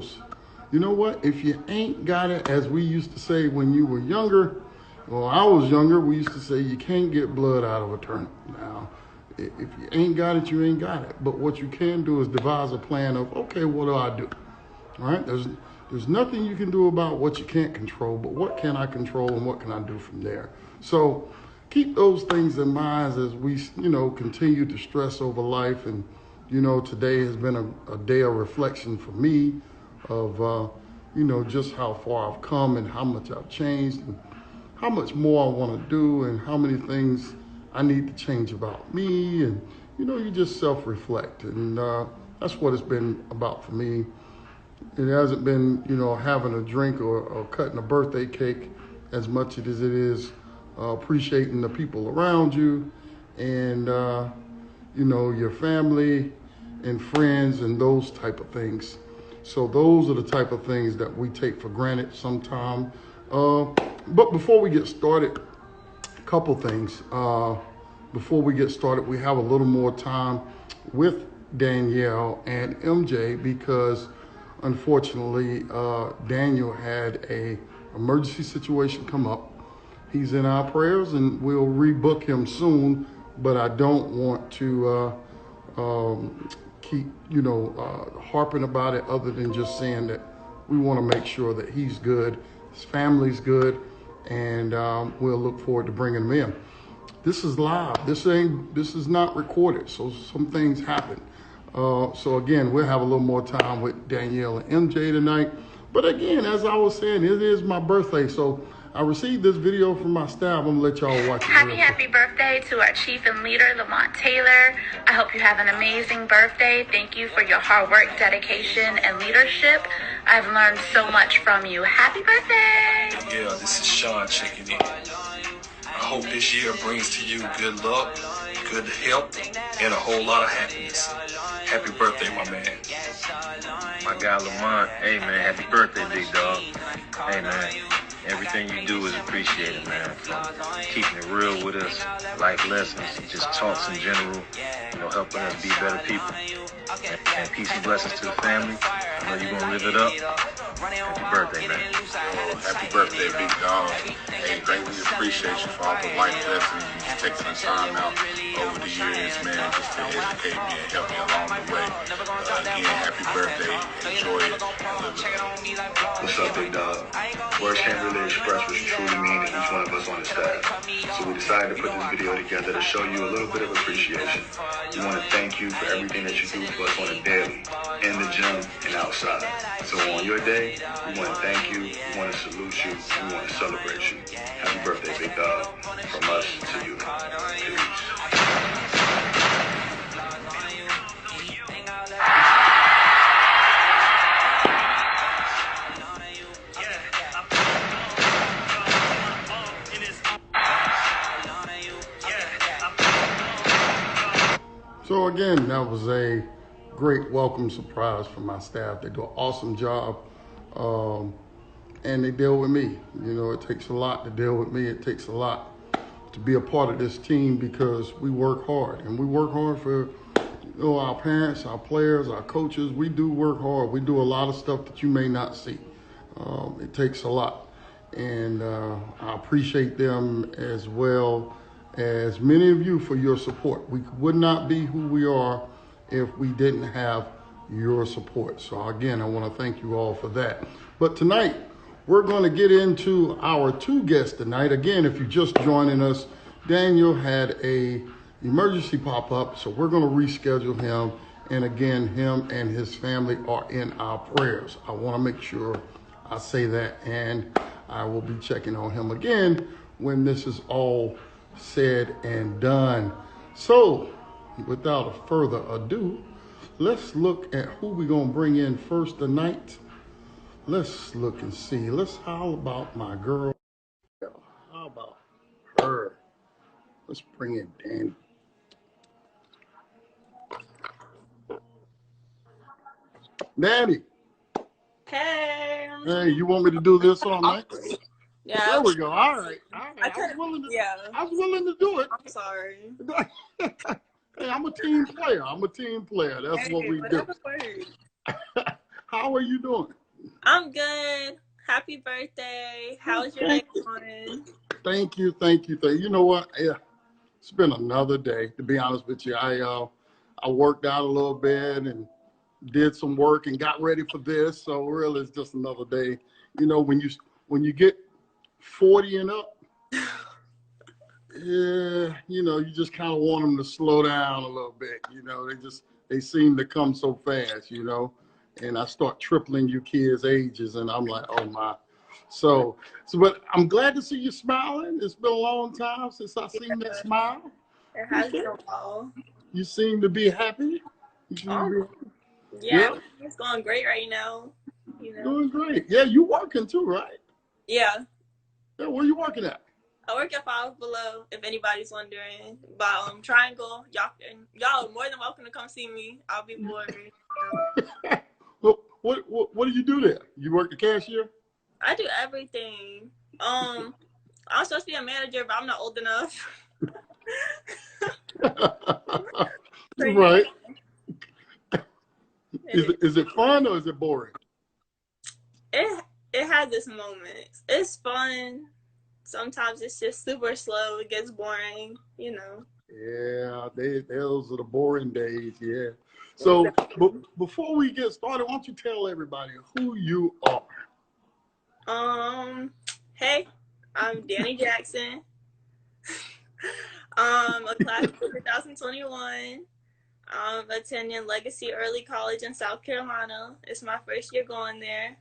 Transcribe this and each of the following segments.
skills. You know what? If you ain't got it, as we used to say when you were younger, well, I was younger, we used to say you can't get blood out of a turnip. Now, if you ain't got it, you ain't got it. But what you can do is devise a plan of, okay, what do I do? All right? There's nothing you can do about what you can't control, but what can I control and what can I do from there? So keep those things in mind as we, continue to stress over life. And, today has been a day of reflection for me of, just how far I've come and how much I've changed and how much more I want to do and how many things I need to change about me. And, you just self-reflect. And that's what it's been about for me. It hasn't been, having a drink or cutting a birthday cake as much as it is appreciating the people around you and, your family and friends and those type of things. So those are the type of things that we take for granted sometimes. But before we get started, a couple things. Before we get started, we have a little more time with Danielle and MJ because unfortunately, Daniel had a emergency situation come up. He's in our prayers and we'll rebook him soon, but I don't want to keep, harping about it other than just saying that we want to make sure that he's good, his family's good, and we'll look forward to bringing him in. This is live. This is not recorded, so some things happen. So again, we'll have a little more time with Danielle and MJ tonight. But again, as I was saying, it is my birthday. So I received this video from my staff. I'm gonna let y'all watch it. Happy birthday to our chief and leader, Lamont Taylor. I hope you have an amazing birthday. Thank you for your hard work, dedication, and leadership. I've learned so much from you. Happy birthday. Yeah, this is Sean checking in. I hope this year brings to you good luck, good health, and a whole lot of happiness. Happy birthday, my man. My guy Lamont, hey man, happy birthday, big dog. Hey man, everything you do is appreciated, man. From keeping it real with us, life lessons, just talks in general, helping us be better people. And peace and blessings to the family. I know you're gonna live it up. Happy birthday, man. Happy birthday, big dog. Hey, greatly appreciate you for all the life lessons you've taken the time out over the years, man, just to educate me and help me along the way. Again, happy birthday. Enjoy it. What's up, big dog? Words can't really express what you truly mean to each one of us on the staff. So we decided to put this video together to show you a little bit of appreciation. We want to thank you for everything that you do for us on a daily, in the gym and outside. So on your day, we want to thank you, we want to salute you, we want to celebrate you. Happy birthday, big dog, from us to you. Peace. So again, that was a great welcome surprise from my staff. They do an awesome job, and they deal with me. It takes a lot to deal with me. It takes a lot to be a part of this team because we work hard, and we work hard for our parents, our players, our coaches. We do work hard. We do a lot of stuff that you may not see. It takes a lot, and I appreciate them as well as many of you for your support. We would not be who we are if we didn't have your support. So again, I want to thank you all for that. But tonight, we're going to get into our two guests tonight. Again, if you're just joining us, Daniel had a emergency pop up, so we're going to reschedule him. And again, him and his family are in our prayers. I want to make sure I say that, and I will be checking on him again when this is all said and done. So without further ado, let's look at who we're gonna bring in first tonight. Let's look and see. How about my girl? How about her? Let's bring in Danny. Danny. Hey. Hey, you want me to do this all night? Yeah. There we go. All right. I was willing to do it. I'm sorry. Hey, I'm a team player. That's what we do. How are you doing? I'm good. Happy birthday. How's your day going? Thank you, thank you, thank you. You know what? Yeah, it's been another day. To be honest with you, I worked out a little bit and did some work and got ready for this. So really, it's just another day. You know, when you get 40 and up, yeah, you know, you just kind of want them to slow down a little bit. You know, they seem to come so fast. You know, and I start tripling you kids' ages, and I'm like, oh my. But I'm glad to see you smiling. It's been a long time since I seen that smile. It has been a while. You seem to be happy. Yeah, it's going great right now. You know. Doing great. Yeah, you working too, right? Yeah. Yeah, where you working at? I work at Five Below, if anybody's wondering. But Triangle, y'all are more than welcome to come see me. I'll be bored. Well, what do you do there? You work the cashier? I do everything. I'm supposed to be a manager, but I'm not old enough. Right. Is it fun or is it boring? It has its moments. It's fun. Sometimes it's just super slow. It gets boring, you know. Yeah, those are the boring days. Yeah. So, before we get started, why don't you tell everybody who you are? Hey, I'm Danielle Jackson. A class of 2021. I'm attending Legacy Early College in South Carolina. It's my first year going there.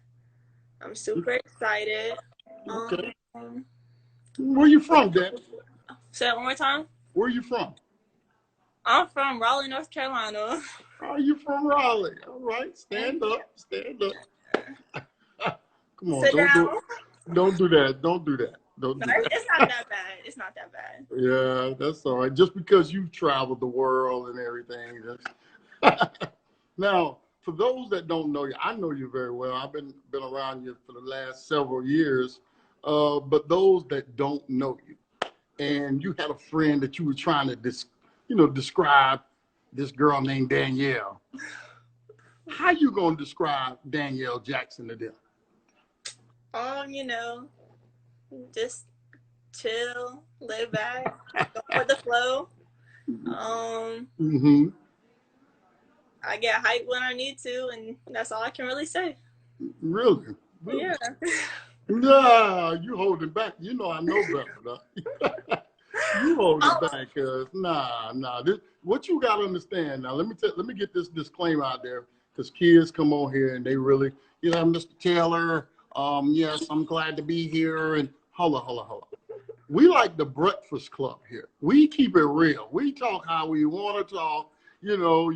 I'm super excited. Okay. Where you from, Dan? Say it one more time. Where are you from? I'm from Raleigh, North Carolina. Are you from Raleigh? All right, stand up, stand up. Come on, don't do that. Don't do that. Don't do that. It's not that bad. It's not that bad. Yeah, that's all right. Just because you've traveled the world and everything. Now, for those that don't know you, I know you very well. I've been around you for the last several years. But those that don't know you, and you had a friend that you were trying to describe this girl named Danielle. How you gonna describe Danielle Jackson to them? You know, just chill, lay back, go with the flow. I get hyped when I need to, and that's all I can really say. Really? Yeah. Nah, you holding back. You know I know better. You holding back, cause nah. What you gotta understand now. Let me get this disclaimer out there, cause kids come on here and they really, Mr. Taylor. Yes, I'm glad to be here. And hold on. We like the Breakfast Club here. We keep it real. We talk how we want to talk. You know,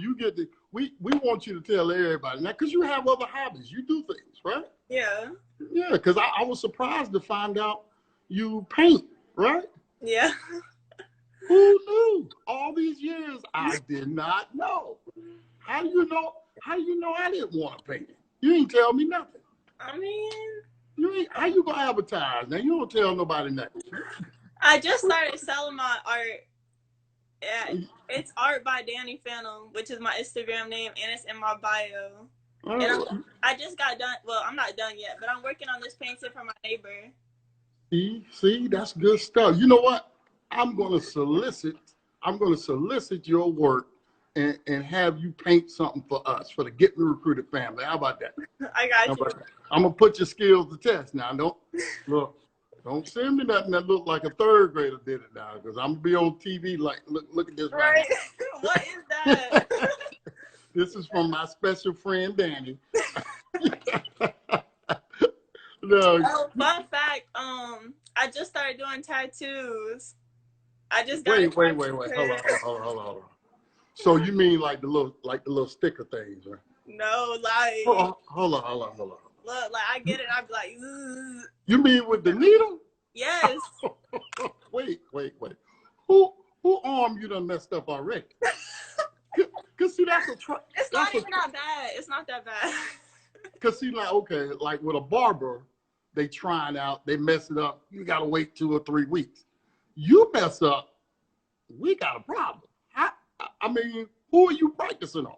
we want you to tell everybody now, cause you have other hobbies. You do things, right? Yeah. Yeah, because I was surprised to find out you paint, right? Yeah. Who knew? All these years, I did not know. How do you know I didn't want to paint? You ain't tell me nothing. I mean, how you gonna advertise? Now you don't tell nobody nothing. I just started selling my art. Yeah, it's Art by Danny Phantom, which is my Instagram name, and it's in my bio. And I just got done. Well, I'm not done yet, but I'm working on this painting for my neighbor. See, that's good stuff. You know what? I'm gonna solicit your work and have you paint something for us, for the Get Me Recruited family. How about that? I got you. I'm gonna put your skills to test now. Don't send me nothing that look like a third grader did it now, because I'm gonna be on TV like, look at this right. What is that? This is from my special friend Danny. No. Oh, fun fact. I just started doing tattoos. I just got wait. Hold on. So you mean like the little sticker things, right? No, like. Hold on. Look, like I get it. I be like, ugh. You mean with the needle? Yes. Wait. Who arm you done messed up already? Cause see, it's not even that bad. It's not that bad. Cause see, like with a barber, they trying out, they mess it up. You gotta wait 2 or 3 weeks. You mess up, we got a problem. I mean, who are you practicing on?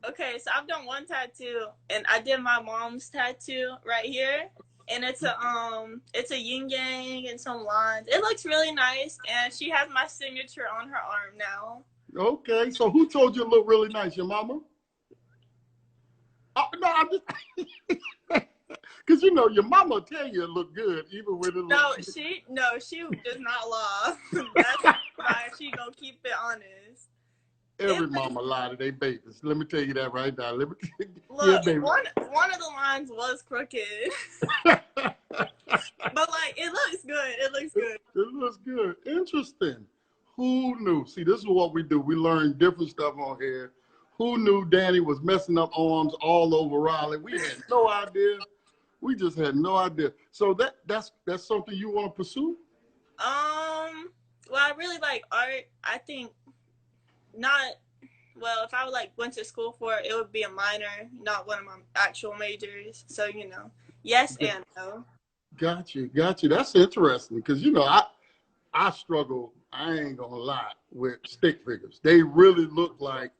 Okay, so I've done one tattoo, and I did my mom's tattoo right here, and it's a yin yang and some lines. It looks really nice, and she has my signature on her arm now. Okay, so who told you it looked really nice? Your mama? Oh, no, I'm just because you know your mama tell you it look good even when it looks. She does not lie. That's why she gonna keep it honest. Every mama lie to their babies. Let me tell you that right now. Let me look, baby. One of the lines was crooked. But like it looks good. It looks good. It looks good. Interesting. Who knew? See, this is what we do. We learn different stuff on here. Who knew Danny was messing up arms all over Raleigh? We had no idea. We just had no idea. So that's something you want to pursue? Well, I really like art. I think not. Well, if I would like went to school for it, it would be a minor, not one of my actual majors. So yes and no. Got you. That's interesting because I struggle. I ain't gonna lie with stick figures. They really look like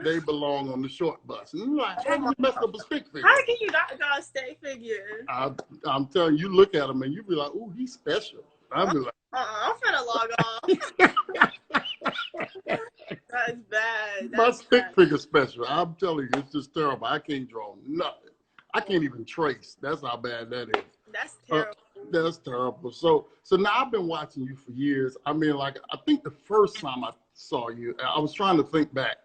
they belong on the short bus. And you're like, how do you mess up a stick figure? How can you not got a stick figure? I'm telling you, look at them and you be like, ooh, he's special. I'll be like, I'm finna log off. That's bad. My stick figure special. I'm telling you, it's just terrible. I can't draw nothing. I can't even trace. That's how bad that is. That's terrible. That's terrible. So now I've been watching you for years. I mean, like, I think the first time I saw you, I was trying to think back,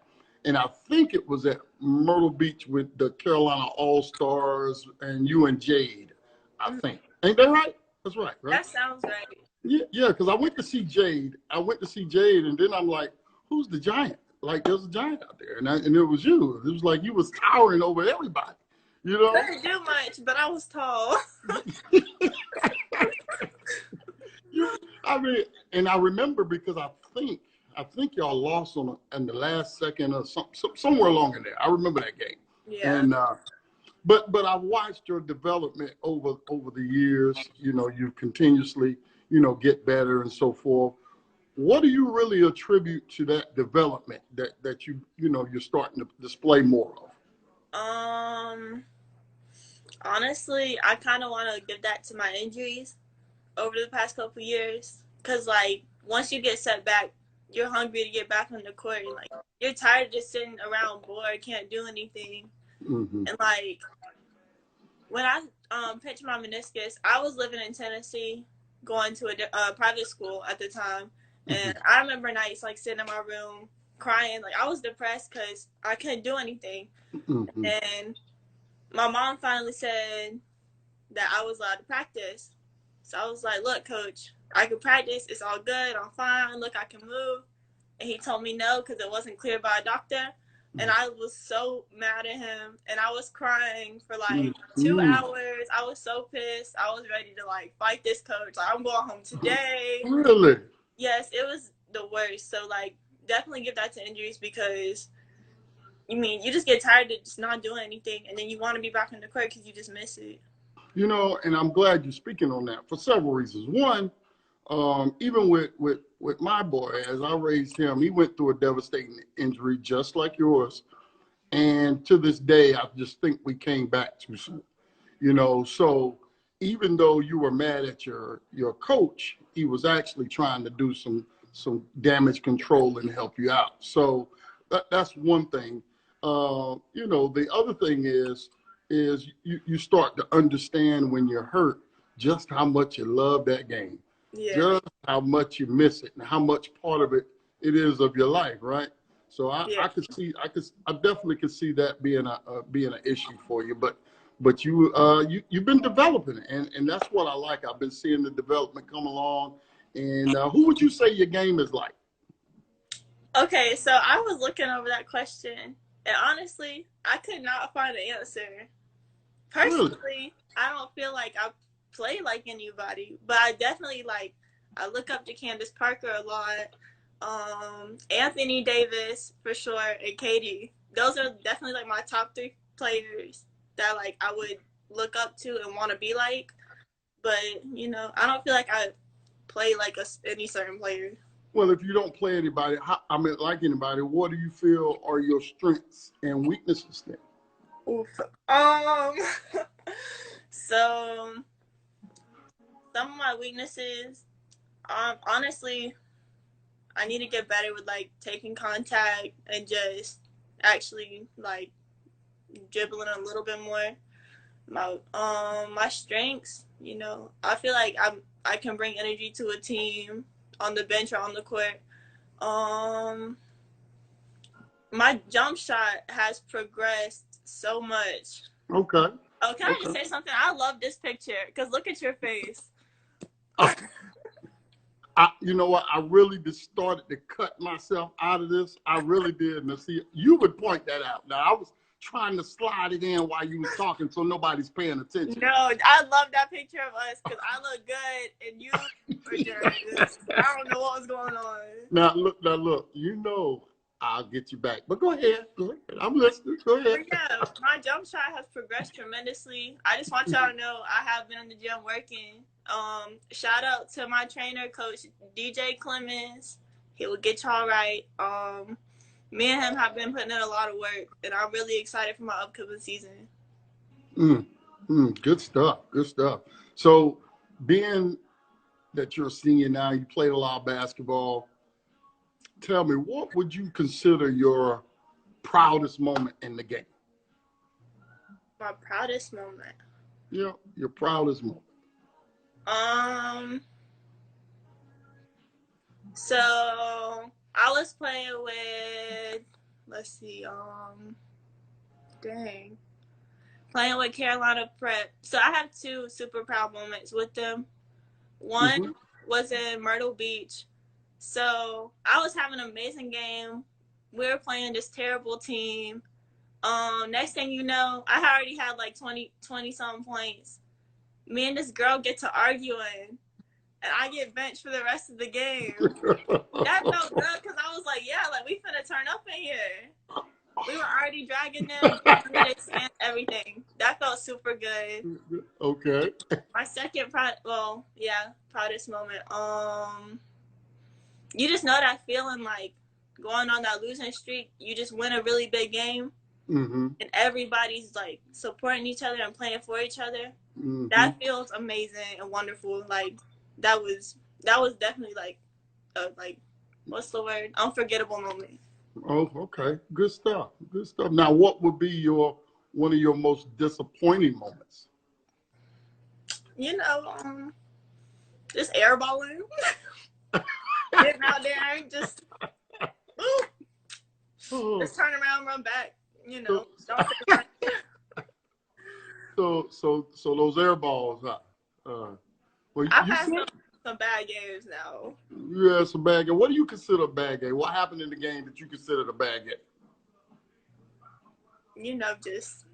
and I think it was at Myrtle Beach with the Carolina All-Stars and you and Jade, I think. Ain't that right? That's right, right? That sounds right. Yeah, because I went to see Jade. And then I'm like, who's the giant? Like, there's a giant out there. And it was you. It was like you was towering over everybody. You know? I didn't do much, but I was tall. I mean, and I remember because I think y'all lost in the last second or somewhere along in there. I remember that game. Yeah. And but I've watched your development over the years. You continuously, get better and so forth. What do you really attribute to that development that you're starting to display more of? Honestly, I kind of want to give that to my injuries over the past couple of years. Because, like, once you get set back, you're hungry to get back on the court. And, like, you're tired of just sitting around bored, can't do anything. Mm-hmm. And, like, when I pinched my meniscus, I was living in Tennessee, going to a private school at the time. And I remember nights, like, sitting in my room, crying. Like, I was depressed because I couldn't do anything. Mm-hmm. And my mom finally said that I was allowed to practice. So I was like, look, coach, I can practice. It's all good. I'm fine. Look, I can move. And he told me no because it wasn't cleared by a doctor. And I was so mad at him. And I was crying for like 2 hours. I was so pissed. I was ready to like fight this coach. Like, I'm going home today. Really? Yes, it was the worst. So like definitely give that to injuries because you just get tired of just not doing anything, and then you want to be back in the court because you just miss it. And I'm glad you're speaking on that for several reasons. One, even with my boy, as I raised him, he went through a devastating injury just like yours. And to this day, I just think we came back too soon. So even though you were mad at your coach, he was actually trying to do some damage control and help you out. So that's one thing. The other thing is you start to understand when you're hurt just how much you love that game, just how much you miss it, and how much part of it is of your life, right? So I definitely could see that being an issue for you, but you've been developing it, and that's what I like. I've been seeing the development come along. And who would you say your game is like? Okay, so I was looking over that question, and honestly, I could not find an answer. Personally, really? I don't feel like I play like anybody, but I definitely I look up to Candace Parker a lot, Anthony Davis for sure, and Katie. Those are definitely like my top 3 players that I would look up to and want to be like. But I don't feel like I play like any certain player. Well, if you don't play anybody, like anybody, what do you feel are your strengths and weaknesses then? Oof. So some of my weaknesses, honestly, I need to get better with like taking contact and just actually like dribbling a little bit more. My strengths, you know, I feel like I can bring energy to a team on the bench or on the court. My jump shot has progressed so much. Okay. Oh, can I just say something? I love this picture because look at your face. You know what? I really just started to cut myself out of this. I really did. Now, see, you would point that out. Now, I was trying to slide it in while you was talking so nobody's paying attention. No, I love that picture of us because I look good and you were just, I don't know what was going on. Now, look, you know I'll get you back. But go ahead. I'm listening. Go ahead. But yeah, my jump shot has progressed tremendously. I just want y'all to know I have been in the gym working. Shout out to my trainer, Coach DJ Clemens. He will get y'all right. Me and him have been putting in a lot of work, and I'm really excited for my upcoming season. Good stuff. Good stuff. So, being that you're a senior now, you played a lot of basketball. Tell me, what would you consider your proudest moment in the game? My proudest moment? Yeah, your proudest moment. So I was playing with, playing with Carolina Prep. So I have two super proud moments with them. One was in Myrtle Beach. So I was having an amazing game. We were playing this terrible team. Next thing you know, I already had like 20 something points. Me and this girl get to arguing, and I get benched for the rest of the game. That felt good because I was like, yeah, like we finna turn up in here. We were already dragging them. Everything. That felt super good. Okay. My second proudest moment. You just know that feeling like going on that losing streak. You just win a really big game, and everybody's like supporting each other and playing for each other. That feels amazing and wonderful. Like that was definitely like what's the word? Unforgettable moment. Oh, okay. Good stuff. Good stuff. Now, what would be one of your most disappointing moments? You know, just airballing. Getting out there and just turn around, run back. You know, So those air balls, well, I've had some bad games now. Yeah, some bad game. What do you consider a bad game? What happened in the game that you considered a bad game? You know, just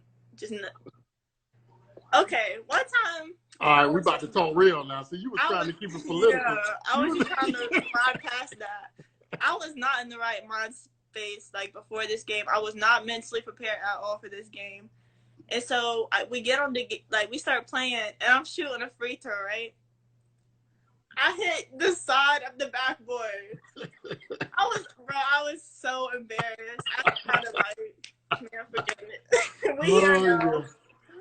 okay. One time. All right, we about to talk real now. So you was trying to keep it political. Yeah, I was just trying to slide past that. I was not in the right mind space like before this game. I was not mentally prepared at all for this game. And so we get on we start playing, and I'm shooting a free throw, right? I hit the side of the backboard. I was so embarrassed. I had to man, forget it. We here now.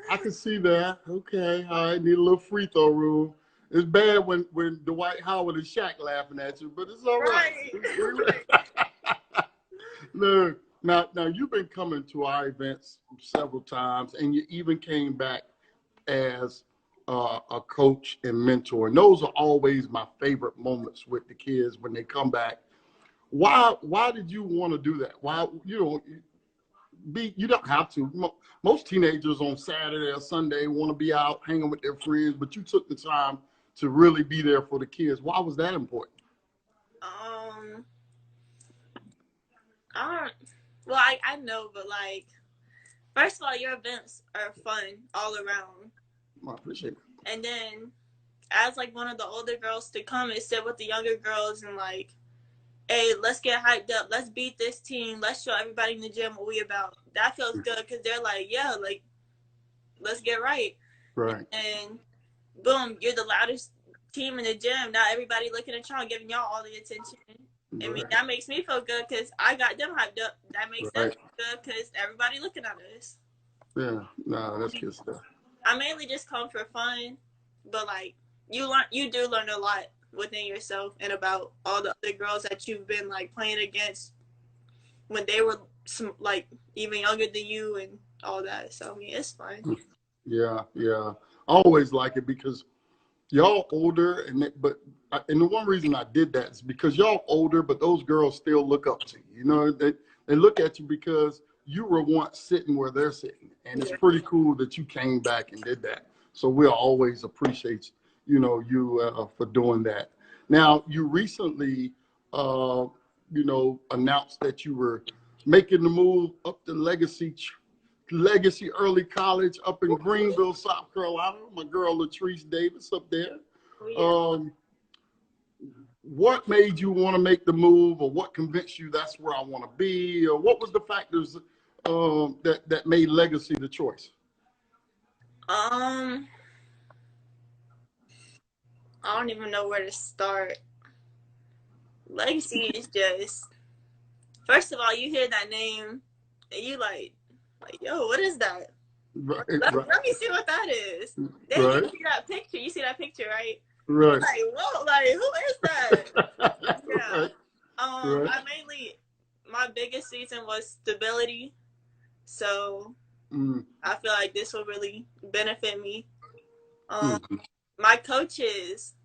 I can see that. Okay, all right, need a little free throw room. It's bad when Dwight Howard and Shaq laughing at you, but it's all right. Look, now you've been coming to our events several times, and you even came back as a coach and mentor. And those are always my favorite moments with the kids when they come back. Why did you want to do that? Why, you don't have to. Most teenagers on Saturday or Sunday want to be out hanging with their friends, but you took the time to really be there for the kids. Why was that important? I know, but like, first of all, your events are fun all around. I appreciate it. And then, as like one of the older girls to come and sit with the younger girls and like, hey, let's get hyped up. Let's beat this team. Let's show everybody in the gym what we about. That feels good because they're like, yeah, like, let's get right. Right. And boom, you're the loudest team in the gym. Now everybody looking at y'all and giving y'all all the attention. I mean, that makes me feel good because I got them hyped up. That makes them Right. feel good because everybody looking at us. Yeah, no, that's good stuff. I mainly just come for fun, but like you do learn a lot within yourself and about all the other girls that you've been like playing against when they were like even younger than you and all that. So I mean, it's fun. Yeah, yeah. I always like it because y'all older, and the one reason I did that is because y'all older, but those girls still look up to you. You know, they look at you because you were once sitting where they're sitting, and it's pretty cool that you came back and did that. So we'll always appreciate you for doing that. Now, you recently announced that you were making the move up to Legacy Early College up in Greenville, South Carolina. My girl Latrice Davis up there. What made you want to make the move, or what convinced you that's where I want to be, or what was the factors that made Legacy the choice? I don't even know where to start. Legacy is just, first of all, you hear that name and you like, yo, what is that? Right, let me see what that is. Then you see that picture. You see that picture, right? Right. You're like, whoa, like, who is that? Yeah. Right. I my biggest reason was stability. So I feel like this will really benefit me. My coaches,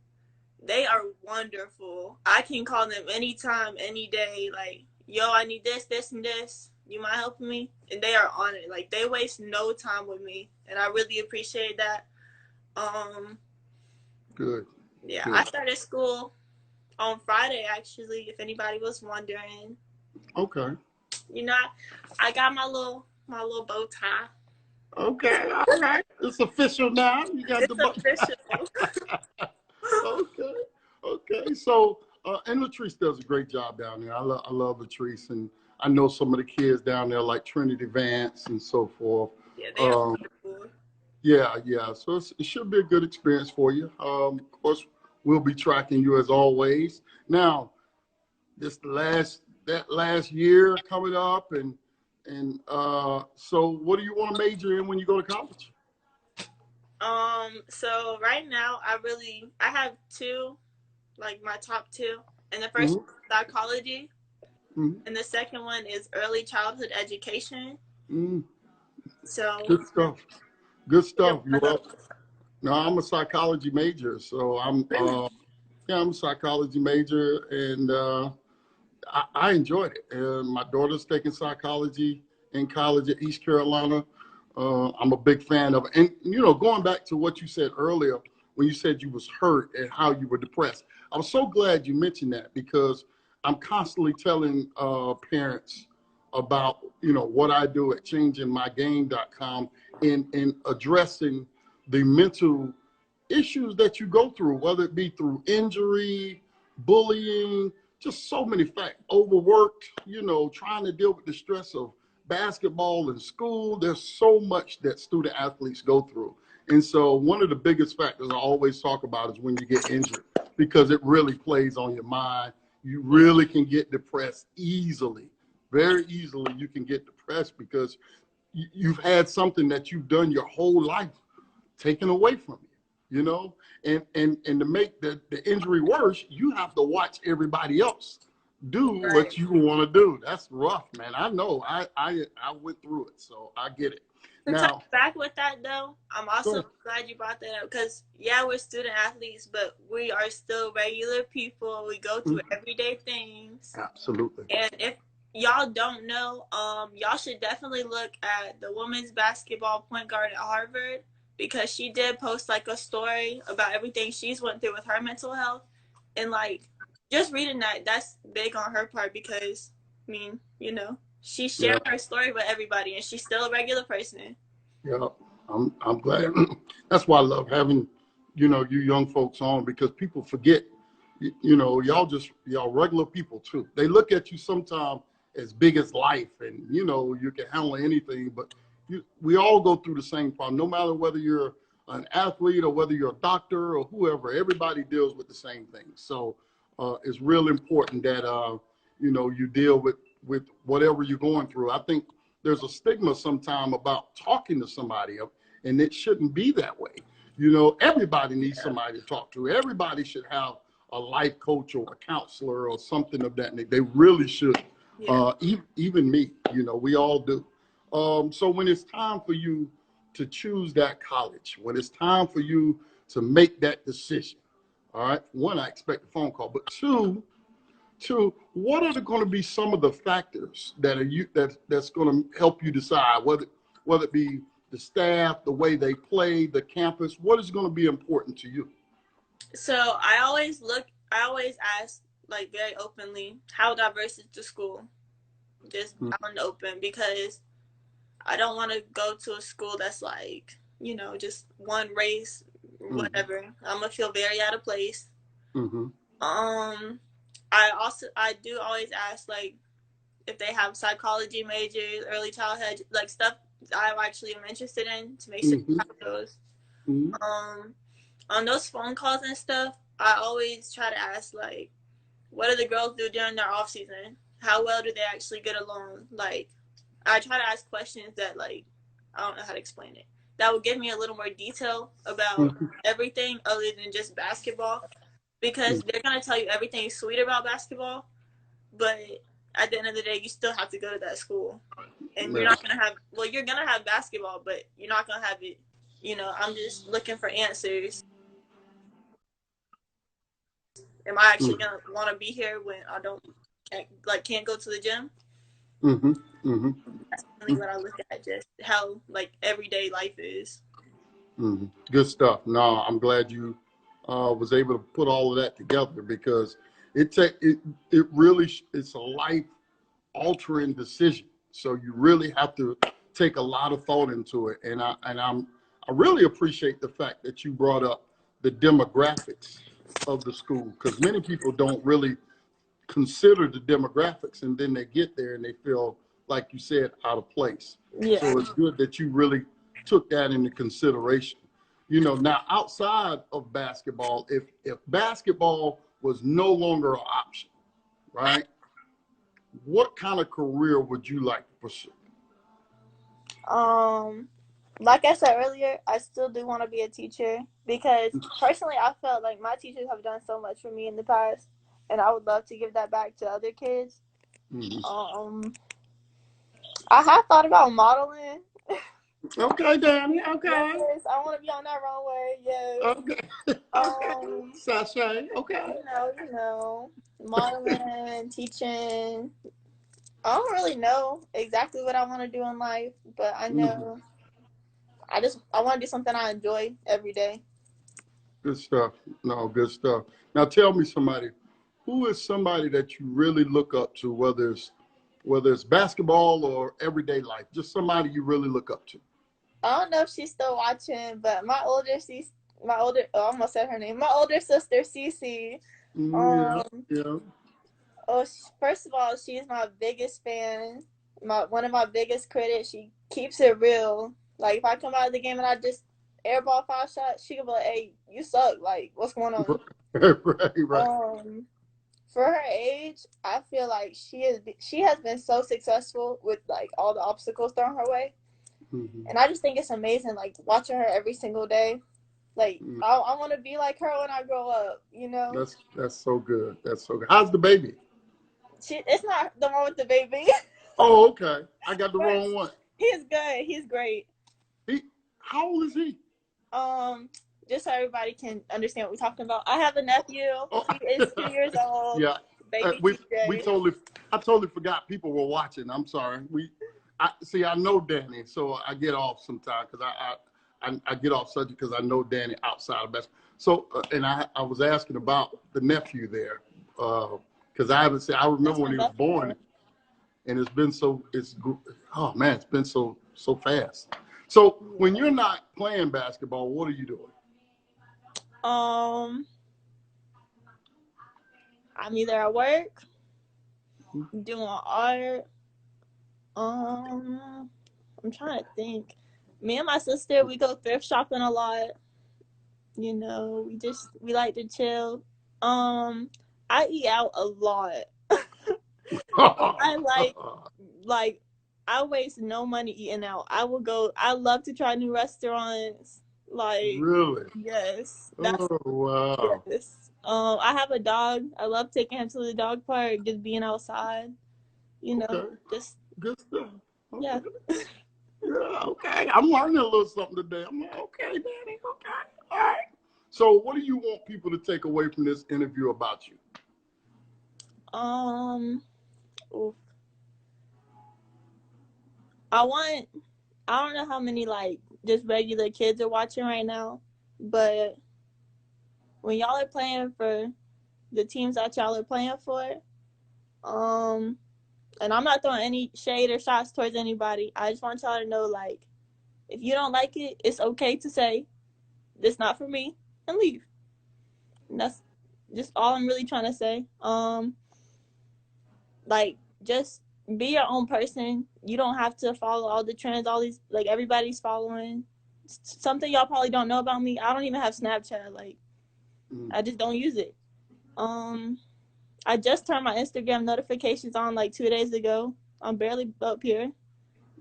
they are wonderful. I can call them anytime, any day. Like, yo, I need this, this, and this. You mind helping me? And they are on it. Like, they waste no time with me, and I really appreciate that. Good. Yeah, Good. I started school on Friday, actually, if anybody was wondering. Okay. You know, I got my little bow tie. Okay, all right. It's official now. You got it's official. Okay. So, and Latrice does a great job down there. I love Latrice, and I know some of the kids down there like Trinity Vance and so forth. Yeah, they are wonderful. Yeah. So it should be a good experience for you. Of course, we'll be tracking you as always. Now, that last year coming up, and so what do you want to major in when you go to college? So right now I have two, like my top two, and the first one is psychology, and the second one is early childhood education. So good stuff. No, I'm a psychology major, so I'm a psychology major, and I enjoyed it. My daughter's taking psychology in college at East Carolina. I'm a big fan of it. And, going back to what you said earlier, when you said you was hurt and how you were depressed, I was so glad you mentioned that, because I'm constantly telling parents about, what I do at changingmygame.com in addressing the mental issues that you go through, whether it be through injury, bullying, just so many facts, overworked, trying to deal with the stress of basketball and school. There's so much that student athletes go through. And so one of the biggest factors I always talk about is when you get injured, because it really plays on your mind. You really can get depressed easily, very easily. You can get depressed because you've had something that you've done your whole life taken away from you, and to make the injury worse, you have to watch everybody else do what you want to do. That's rough, man. I know. I went through it, so I get it. To Now, talk back with that though, I'm also glad you brought that up, because we're student athletes, but we are still regular people. We go through everyday things. Absolutely. And if y'all don't know, y'all should definitely look at the women's basketball point guard at Harvard, because she did post like a story about everything she's went through with her mental health, and like just reading that's big on her part, because I mean, she shared her story with everybody, and she's still a regular person. Yeah, I'm glad. That's why I love having, you young folks on, because people forget, y'all regular people too. They look at you sometimes as big as life, and you can handle anything, but we all go through the same problem, no matter whether you're an athlete or whether you're a doctor or whoever. Everybody deals with the same thing. So it's real important that you deal with whatever you're going through. I think there's a stigma sometimes about talking to somebody, and it shouldn't be that way. Everybody needs somebody to talk to. Everybody should have a life coach or a counselor or something of that nature. They really should. Yeah. Even me, we all do. So when it's time for you to choose that college, when it's time for you to make that decision, all right, one, I expect a phone call, but two, what are going to be some of the factors that's going to help you decide whether it be the staff, the way they play, the campus, what is going to be important to you? So I always ask, like, very openly, how diverse is the school? Just out and open, because I don't want to go to a school that's like, just one race, whatever. I'm gonna feel very out of place. I do always ask, like, if they have psychology majors, early childhood, like, stuff I actually am interested in, to make sure they have those. On those phone calls and stuff, I always try to ask, like, what do the girls do during their off season? How well do they actually get along? Like, I try to ask questions that, like, I don't know how to explain it, that would give me a little more detail about everything other than just basketball, because they're going to tell you everything sweet about basketball, but at the end of the day, you still have to go to that school. And you're not going to have, you're going to have basketball, but you're not going to have it. I'm just looking for answers. Am I actually going to want to be here when I can't go to the gym? That's really what I look at, just how, like, everyday life is. Good stuff. No, I'm glad you was able to put all of that together, because it's a life altering decision. So you really have to take a lot of thought into it. And I really appreciate the fact that you brought up the demographics of the school, because many people don't really consider the demographics, and then they get there and they feel, like you said, out of place. Yeah. So it's good that you really took that into consideration. Now, outside of basketball, if basketball was no longer an option, right, what kind of career would you like to pursue? Like I said earlier, I still do want to be a teacher, because personally I felt like my teachers have done so much for me in the past, and I would love to give that back to other kids. I have thought about modeling. Okay, Danny. Okay. Yes, I want to be on that runway. Yes. Okay. Sashay. Okay. Modeling, teaching. I don't really know exactly what I want to do in life, but I know I want to do something I enjoy every day. Good stuff. No, good stuff. Now tell me, who is somebody that you really look up to, whether it's basketball or everyday life, just somebody you really look up to? I don't know if she's still watching, but I almost said her name. My older sister, Cece. Yeah. Oh, first of all, she's my biggest fan. One of my biggest critics. She keeps it real. Like, if I come out of the game and I just airball 5 shots, she can be like, "Hey, you suck. Like, what's going on?" Right. For her age, I feel like she has been so successful with, like, all the obstacles thrown her way. And I just think it's amazing, like, watching her every single day. Like, I want to be like her when I grow up, That's so good. That's so good. How's the baby? It's not the one with the baby. Oh, okay. I got the wrong one. He's good. He's great. How old is he? Just so everybody can understand what we're talking about, I have a nephew. He is 2 years old. Yeah. Baby I totally forgot people were watching. I'm sorry. I know Danny, so I get off sometimes, because I get off subject because I know Danny outside of basketball. So, and I was asking about the nephew there, because I haven't seen. I remember when he was born, and it's been so fast. So when you're not playing basketball, what are you doing? I'm either at work, doing art. I'm trying to think. Me and my sister, we go thrift shopping a lot. We like to chill. I I eat out a lot. I I waste no money eating out. I love to try new restaurants. Like, really? yes. Oh, wow. Yes. I have a dog. I love taking him to the dog park, just being outside. You know, Okay. just Good stuff. Okay. yeah. Yeah, okay. I'm learning a little something today. I'm like, okay, Danny, okay. All right. So what do you want people to take away from this interview about you? Oof. I don't know how many like just regular kids are watching right now, but when y'all are playing for the teams that y'all are playing for, and I'm not throwing any shade or shots towards anybody. I just want y'all to know, like, if you don't like it, it's okay to say, this not for me, and leave. And that's just all I'm really trying to say. Like, just be your own person. You don't have to follow all the trends, all these, like, everybody's following. Something y'all probably don't know about me, I don't even have Snapchat. Like, I just don't use it. I just turned my Instagram notifications on like 2 days ago. I'm barely up here.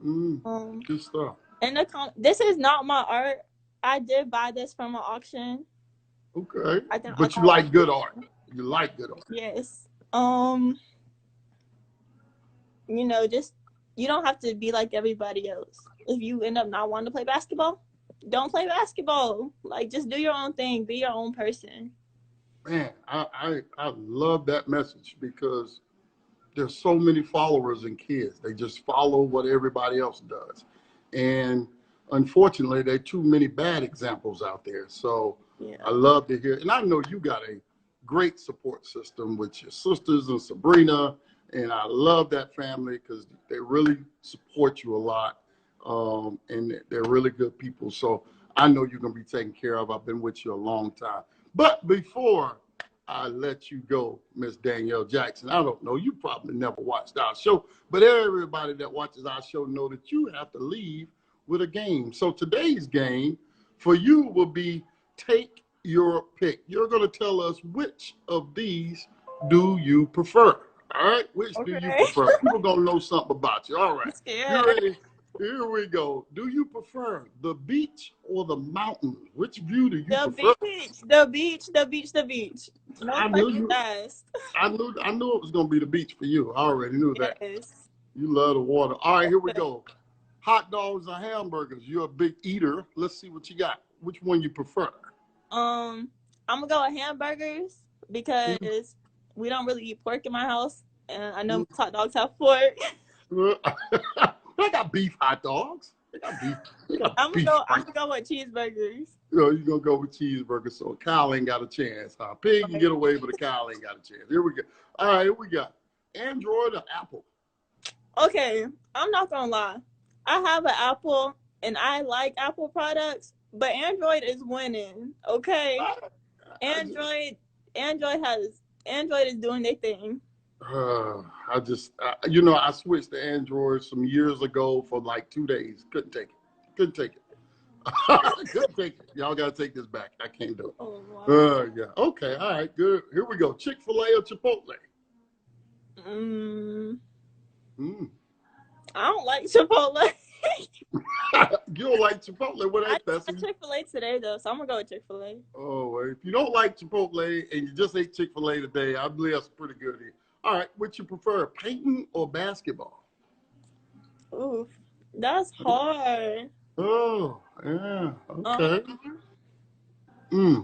Good stuff. And this is not my art. I did buy this from an auction. Okay. But you like good art. You like good art. Yes. You know, just you don't have to be like everybody else. If you end up not wanting to play basketball, don't play basketball. Like, just do your own thing. Be your own person. Man, I love that message because there's so many followers and kids. They just follow what everybody else does. And unfortunately, there are too many bad examples out there. So yeah. I love to hear. And I know you got a great support system with your sisters and Sabrina. And I love that family because they really support you a lot. And they're really good people. So I know you're going to be taken care of. I've been with you a long time. But before I let you go, Miss Danielle Jackson, I don't know, you probably never watched our show, but everybody that watches our show know that you have to leave with a game. So today's game for you will be take your pick. You're going to tell us which of these do you prefer. All right? Which do you prefer? People going to know something about you. All right. You ready? Here we go. Do you prefer the beach or the mountain? Which view do you prefer? The beach. No, I knew you. I knew it was gonna be the beach for you. I already knew that. Yes. You love the water. All right, here we go. Hot dogs or hamburgers? You're a big eater. Let's see what you got. Which one you prefer? I'm gonna go with hamburgers because we don't really eat pork in my house, and I know hot dogs have pork. I got beef hot dogs. I'm gonna go with cheeseburgers. You're gonna go with cheeseburgers. So Kyle ain't got a chance, huh? Pig can get away, but a cow ain't got a chance. Here we go. All right, here we got Android or Apple? Okay, I'm not gonna lie. I have an Apple, and I like Apple products, but Android is winning. Okay, Android is doing their thing. I switched to Android some years ago for like 2 days. Couldn't take it. Couldn't take it. Y'all got to take this back. I can't do it. Oh, wow. Yeah. Okay. All right. Good. Here we go. Chick-fil-A or Chipotle? I don't like Chipotle. You don't like Chipotle? What I had Chick-fil-A today, though, so I'm going to go with Chick-fil-A. Oh, well, if you don't like Chipotle and you just ate Chick-fil-A today, I believe that's pretty good. All right, what you prefer, painting or basketball? Oof, that's hard. Oh, yeah, okay.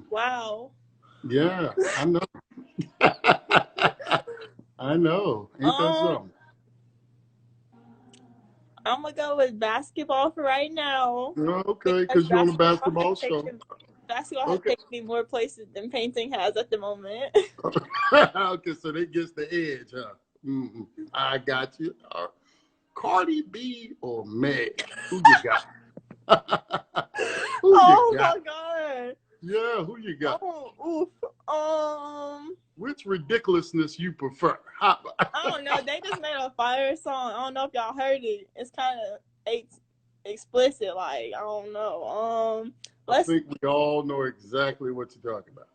Wow. Yeah, I know. I know. Ain't that something? I'm going to go with basketball for right now. Okay, because you're on a basketball show. Basketball has taken me more places than painting has at the moment. Okay, so they gets the edge, huh? I got you. Cardi B or Meg? Who you got? My God. Yeah, who you got? Oh, Which ridiculousness you prefer? I don't know. They just made a fire song. I don't know if y'all heard it. It's kind of explicit. Like, I don't know. I think we all know exactly what you're talking about.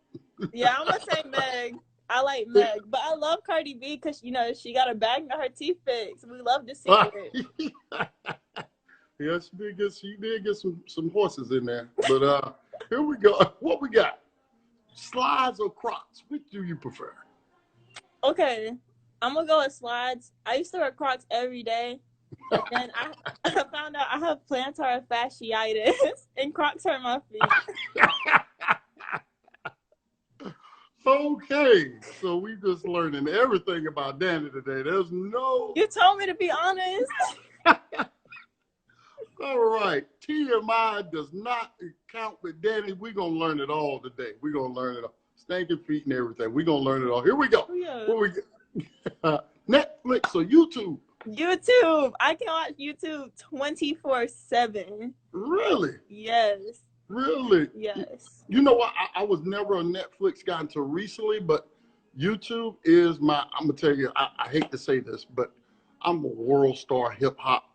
Yeah, I'm gonna say Meg. I like Meg, but I love Cardi B because, you know, she got her bag and got her teeth fixed. We love to see it. Yeah, she did get some horses in there. But here we go. What we got? Slides or Crocs? Which do you prefer? Okay, I'm gonna go with slides. I used to wear Crocs every day, and then I found out I have plantar fasciitis, and Crocs hurt my feet. Okay, so we just learning everything about Danny today. There's no. You told me to be honest. All right, TMI does not count with Danny. We're gonna learn it all today. We're gonna learn it all. Stinking feet and everything. We're gonna learn it all. Here we go. Yeah. What we get? Netflix or YouTube? YouTube. I can watch YouTube 24/7. Really? Yes. Really? Yes. You know what? I was never a Netflix guy until recently, but YouTube is my, I'm going to tell you, I hate to say this, but I'm a world star hip hop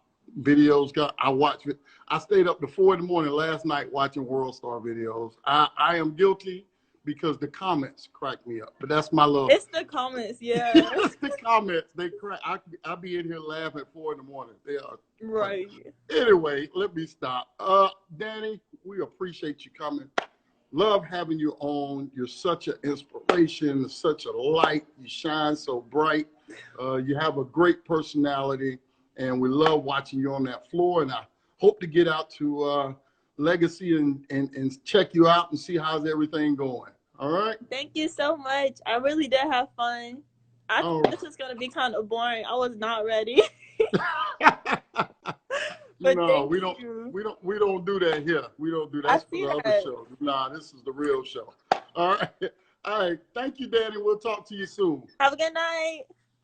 videos guy. I watch it. I stayed up to 4 in the morning last night watching world star videos. I am guilty because the comments crack me up, but that's my love. It's the comments, yeah. It's the comments. They crack. I be in here laughing at 4 in the morning. They are right. Anyway, let me stop. Danny, we appreciate you coming. Love having you on. You're such an inspiration, such a light. You shine so bright. You have a great personality, and we love watching you on that floor. And I hope to get out to Legacy and check you out and see how's everything going. All right? Thank you so much. I really did have fun. I thought this was going to be kind of boring. I was not ready. But no, we don't do that here. We don't do that for the other shows. Nah, this is the real show. All right. All right. Thank you, Danny. We'll talk to you soon. Have a good night.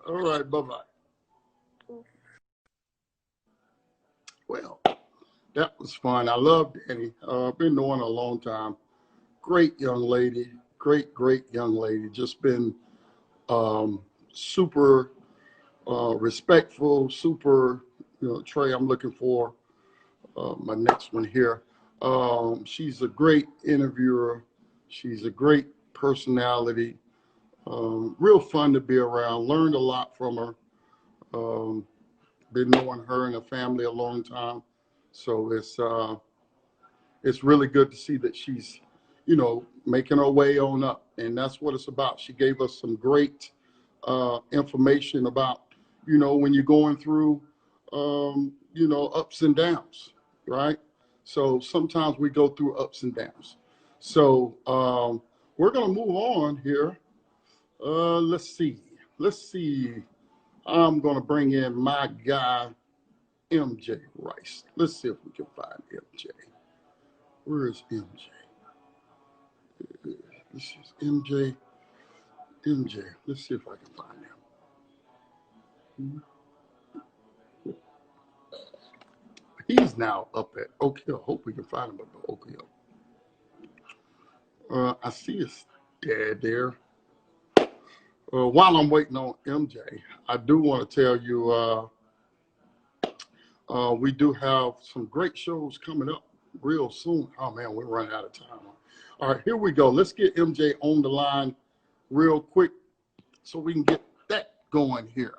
All right. Bye-bye. Well, that was fun. I love Danny. I've been knowing her a long time. Great young lady. Great young lady. Just been super respectful, super, Trey, I'm looking for my next one here. She's a great interviewer. She's a great personality. Real fun to be around. Learned a lot from her. Been knowing her and her family a long time. So it's really good to see that she's, making her way on up. And that's what it's about. She gave us some great information about, when you're going through, ups and downs, right? So sometimes we go through ups and downs. So we're going to move on here. Let's see. I'm going to bring in my guy, MJ Rice. Let's see if we can find MJ. Where is MJ? This is MJ. Let's see if I can find him. He's now up at Oak Hill. Hope we can find him up at Oak Hill. I see his dad there. While I'm waiting on MJ, I do want to tell you we do have some great shows coming up real soon. Oh, man, we're running out of time. All right, here we go. Let's get MJ on the line real quick so we can get that going here.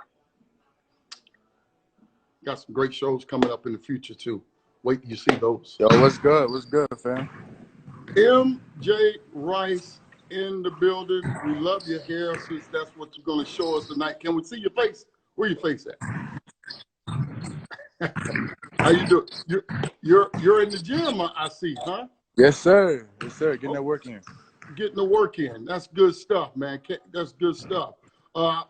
Got some great shows coming up in the future, too. Wait till you see those. Yo, what's good? What's good, fam? MJ Rice in the building. We love your hair since that's what you're going to show us tonight. Can we see your face? Where your face at? How you doing? You're in the gym, I see, huh? Yes, sir. Yes, sir. Getting that work in. Getting the work in. That's good stuff, man. That's good stuff.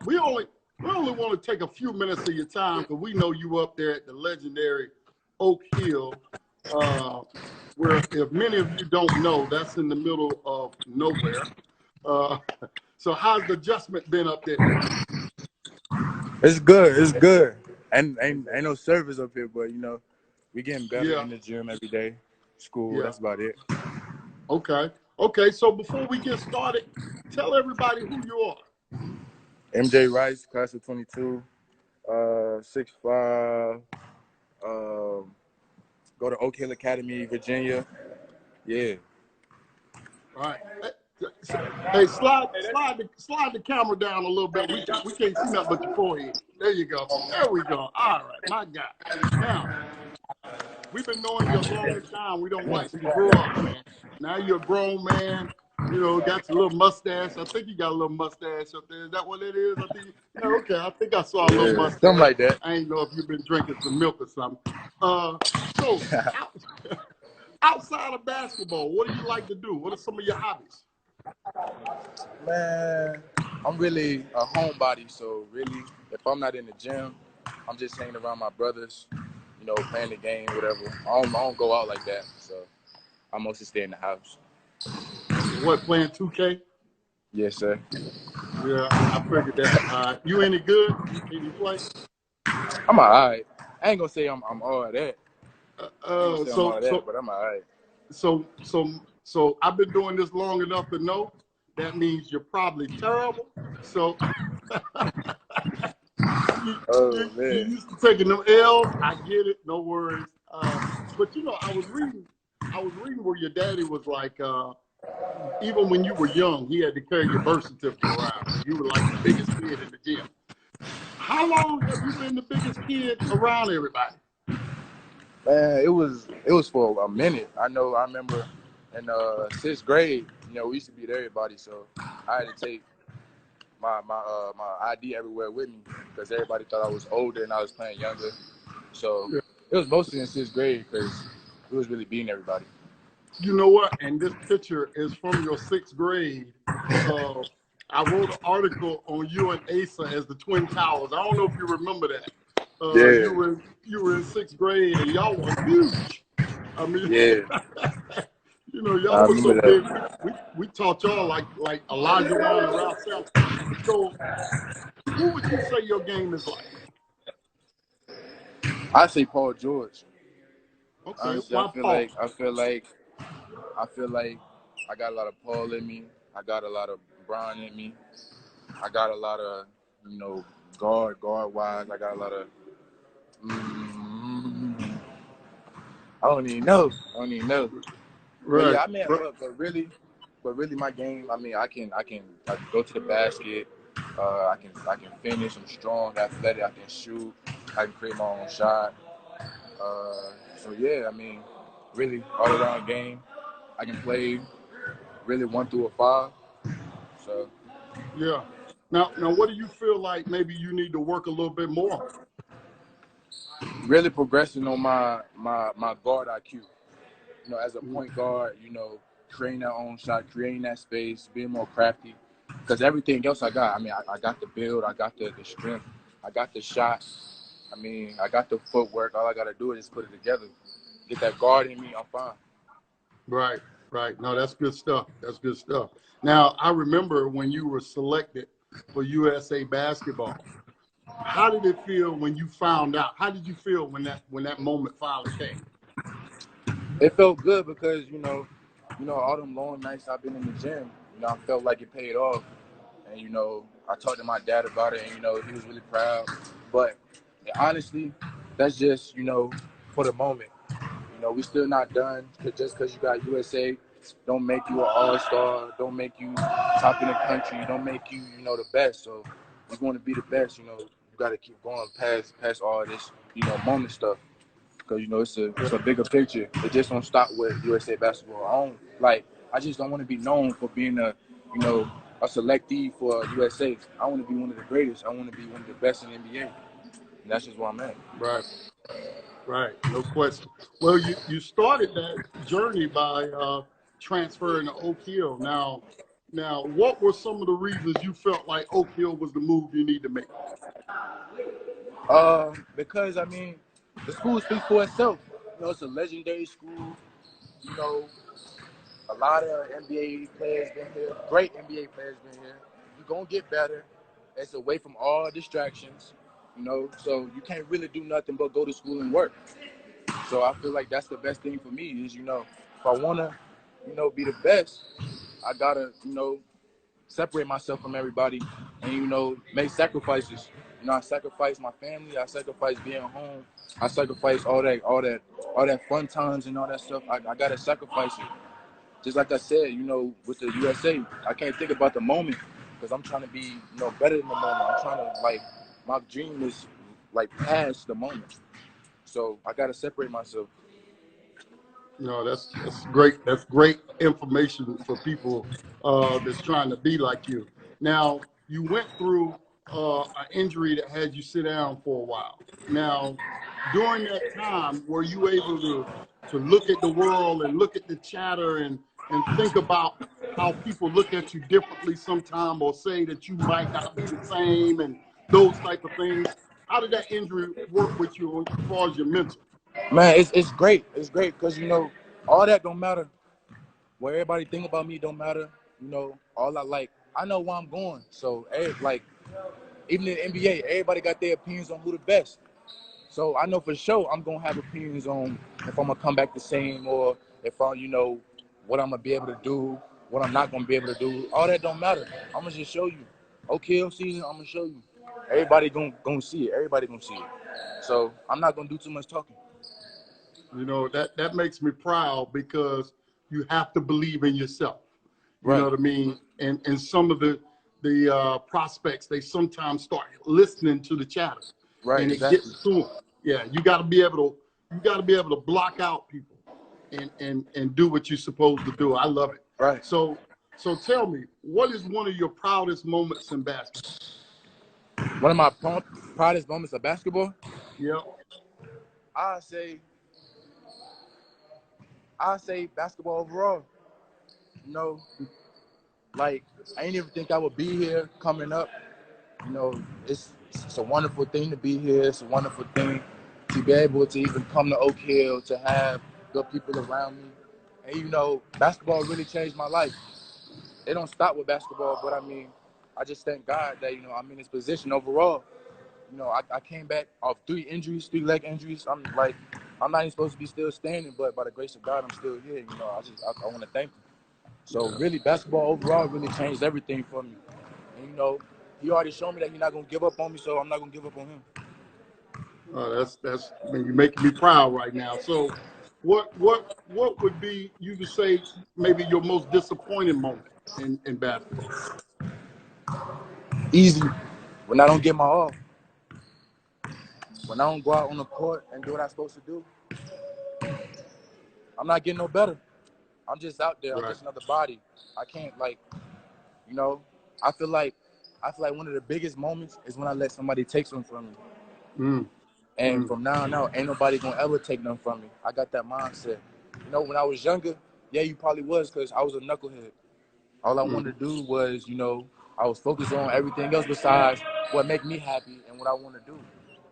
We only want to take a few minutes of your time because we know you up there at the legendary Oak Hill, where, if many of you don't know, that's in the middle of nowhere. So how's the adjustment been up there? It's good. It's good. And ain't no service up here, but we getting better in the gym every day. School, that's about it. Okay. So before we get started, tell everybody who you are. MJ Rice, class of 22, 6'5", go to Oak Hill Academy, Virginia. Yeah. All right. Hey, slide the camera down a little bit. We can't see nothing but your forehead. There you go. There we go. All right, my guy. Now, we've been knowing you a long time. We don't watch you grow up, man. Now you're a grown man. You know, got your little mustache. I think you got a little mustache up there. Is that what it is? I think. Yeah, okay. I think I saw a little mustache. Something like that. I ain't know if you've been drinking some milk or something. So outside of basketball, what do you like to do? What are some of your hobbies? Man, I'm really a homebody, so really, if I'm not in the gym, I'm just hanging around my brothers, you know, playing the game, whatever. I don't go out like that, so I mostly stay in the house. What, playing 2K? Yes, sir. Yeah, I figured that. You any good? Can you play? I'm all right. I ain't gonna say I'm all that. But I'm all right. So I've been doing this long enough to know that means you're probably terrible. So you're used to taking them L's. I get it. No worries. But you know, I was reading where your daddy was like, even when you were young, he had to carry your birth certificate around. You were like the biggest kid in the gym. How long have you been the biggest kid around everybody? Man, it was for a minute. I remember in 6th grade, you know, we used to beat everybody, so I had to take my ID everywhere with me because everybody thought I was older and I was playing younger. So it was mostly in 6th grade because we was really beating everybody. You know what? And this picture is from your 6th grade. I wrote an article on you and Asa as the Twin Towers. I don't know if you remember that. You were in 6th grade and y'all were huge. I mean, you know, y'all were so big. We taught y'all like Elijah Wan and Ralph Sampson. So, who would you say your game is like? I say Paul George. Okay, honestly, I feel like I got a lot of Paul in me. I got a lot of Bron in me. I got a lot of, you know, guard wise. I got a lot of. I don't even know. Right. But yeah, I mean, but really, my game. I mean, I can go to the basket. I can finish. I'm strong, athletic. I can shoot. I can create my own shot. So yeah, I mean, really all around game. I can play really 1 through 5. So yeah. Now, what do you feel like maybe you need to work a little bit more? Really progressing on my guard IQ. You know, as a point guard, you know, creating that own shot, creating that space, being more crafty. Because everything else I got, I mean, I got the build, I got the strength, I got the shot. I mean, I got the footwork. All I got to do is put it together. Get that guard in me, I'm fine. Right. No, that's good stuff. Now, I remember when you were selected for USA basketball. How did it feel when you found out? How did you feel when that moment finally came? It felt good because, you know, all them long nights I've been in the gym, you know, I felt like it paid off. And, you know, I talked to my dad about it and, you know, he was really proud. But honestly, that's just, you know, for the moment. You know, we still not done. Just because you got USA don't make you an all-star, don't make you top in the country, don't make you, you know, the best. So you're going to be the best, you know, you got to keep going past all this, you know, moment stuff. Because, you know, it's a bigger picture. It just don't stop with USA basketball. I just don't want to be known for being a selectee for USA. I want to be one of the greatest. I want to be one of the best in the NBA. And that's just where I'm at. Right. No question. Well, you started that journey by transferring to Oak Hill. Now, what were some of the reasons you felt like Oak Hill was the move you need to make? Because, I mean, the school speaks for itself. You know, it's a legendary school. You know, a lot of NBA players been here. Great NBA players been here. You're going to get better. It's away from all distractions, you know, so you can't really do nothing but go to school and work. So I feel like that's the best thing for me is, you know, if I want to, you know, be the best, I got to, you know, separate myself from everybody and, you know, make sacrifices. You know, I sacrifice my family. I sacrifice being home. I sacrifice all that fun times and all that stuff. I got to sacrifice it just like I said, you know, with the USA, I can't think about the moment because I'm trying to be, you know, better than the moment. I'm trying to, like, my dream is, like, past the moment. So I got to separate myself. No, that's great. That's great information for people that's trying to be like you. Now, you went through an injury that had you sit down for a while. Now, during that time, were you able to look at the world and look at the chatter and think about how people look at you differently sometime, or say that you might not be the same and those type of things? How did that injury work with you as far as your mental? Man, it's great. It's great because, you know, all that don't matter. What everybody think about me don't matter. You know, I know where I'm going. So, like, even in the NBA, everybody got their opinions on who the best. So I know for sure I'm going to have opinions on if I'm going to come back the same, or if I'm, you know, what I'm going to be able to do, what I'm not going to be able to do. All that don't matter. I'm going to just show you. OKL season, I'm going to show you. Everybody going to see it. Everybody going to see it. So I'm not going to do too much talking. You know, that makes me proud, because you have to believe in yourself. You Right. know what I mean? And some of the prospects, they sometimes start listening to the chatter, Right, and it exactly. gets to them. Yeah, you got to be able to block out people and do what you're supposed to do. I love it. Right. So tell me, what is one of your proudest moments in basketball? One of my proudest moments of basketball? Yep. I say basketball overall. You know, like, I didn't even think I would be here coming up. You know, it's a wonderful thing to be here. It's a wonderful thing to be able to even come to Oak Hill, to have good people around me. And, you know, basketball really changed my life. It don't stop with basketball, but I mean, I just thank God that, you know, I'm in this position overall. You know, I came back off 3 leg injuries. I'm not even supposed to be still standing, but by the grace of God, I'm still here. You know, I want to thank him. So really, basketball overall really changed everything for me. And, you know, he already showed me that he's not gonna give up on me, so I'm not gonna give up on him. That's I mean, you're making me proud right now. So what would be, you could say, maybe your most disappointing moment in basketball? Easy. When I don't get my all. When I don't go out on the court and do what I'm supposed to do. I'm not getting no better. I'm just out there. I'm Right. just another body. I can't, like, you know, I feel like one of the biggest moments is when I let somebody take something from me. And from now on out, ain't nobody gonna ever take nothing from me. I got that mindset. You know, when I was younger, yeah, you probably was, because I was a knucklehead. All I wanted to do was, you know, I was focused on everything else besides what make me happy and what I want to do.